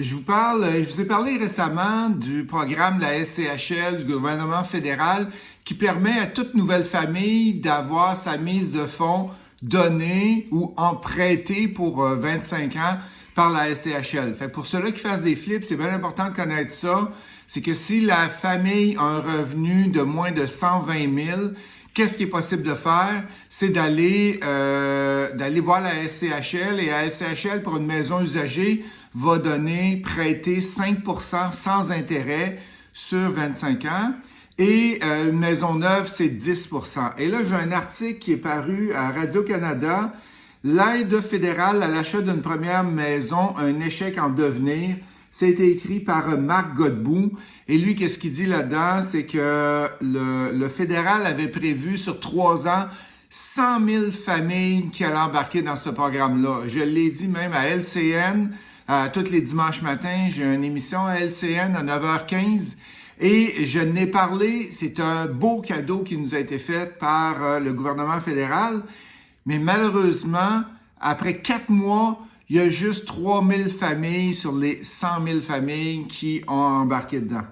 Je vous ai parlé récemment du programme de la SCHL, du gouvernement fédéral, qui permet à toute nouvelle famille d'avoir sa mise de fonds donnée ou empruntée pour 25 ans par la SCHL. Fait que pour ceux-là qui fassent des flips, c'est bien important de connaître ça. C'est que si la famille a un revenu de moins de 120 000, qu'est-ce qui est possible de faire? C'est d'aller voir la SCHL, et la SCHL, pour une maison usagée, va prêter 5% sans intérêt sur 25 ans. Et une maison neuve, c'est 10%. Et là, j'ai un article qui est paru à Radio-Canada, L'aide fédérale à l'achat d'une première maison, un échec en devenir. Ça a été écrit par Marc Godbout. Et lui, qu'est-ce qu'il dit là-dedans? C'est que le fédéral avait prévu sur 3 ans 100 000 familles qui allaient embarquer dans ce programme-là. Je l'ai dit même à LCN, tous les dimanches matins, j'ai une émission à LCN à 9h15. Et je n'ai parlé, c'est un beau cadeau qui nous a été fait par le gouvernement fédéral. Mais malheureusement, après 4 mois, il y a juste 3 000 familles sur les 100 000 familles qui ont embarqué dedans.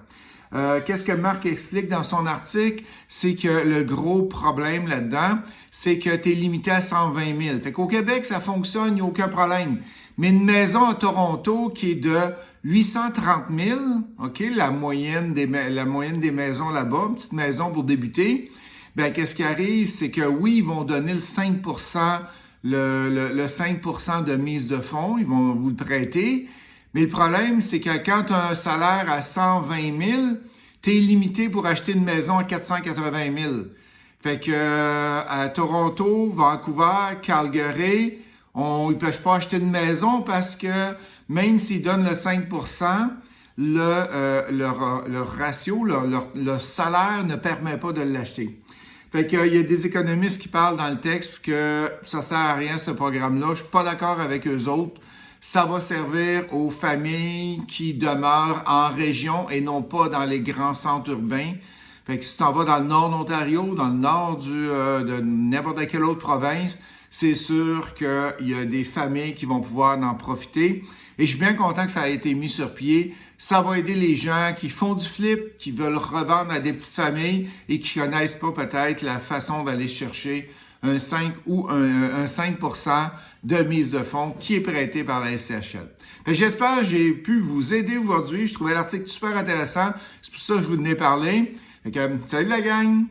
Qu'est-ce que Marc explique dans son article? C'est que le gros problème là-dedans, c'est que tu es limité à 120 000. Fait qu'au Québec, ça fonctionne, il n'y a aucun problème. Mais une maison à Toronto qui est de 830 000, OK, la moyenne des maisons là-bas, une petite maison pour débuter, ben qu'est-ce qui arrive? C'est que oui, ils vont donner le 5%, le 5% de mise de fonds, ils vont vous le prêter. Mais le problème, c'est que quand tu as un salaire à 120 000, tu es limité pour acheter une maison à 480 000. Fait que à Toronto, Vancouver, Calgary, ils ne peuvent pas acheter une maison parce que même s'ils donnent le 5%, leur ratio, leur salaire ne permet pas de l'acheter. Fait qu'il y a des économistes qui parlent dans le texte que ça sert à rien ce programme-là. Je suis pas d'accord avec eux autres. Ça va servir aux familles qui demeurent en région et non pas dans les grands centres urbains. Fait que si tu en vas dans le nord de l'Ontario, dans le nord de n'importe quelle autre province, c'est sûr qu'il y a des familles qui vont pouvoir en profiter. Et je suis bien content que ça a été mis sur pied. Ça va aider les gens qui font du flip, qui veulent revendre à des petites familles et qui connaissent pas peut-être la façon d'aller chercher un 5 ou un 5% de mise de fonds qui est prêté par la SCHL. J'espère que j'ai pu vous aider aujourd'hui. Je trouvais l'article super intéressant. C'est pour ça que je vous en ai parlé. Salut la gang!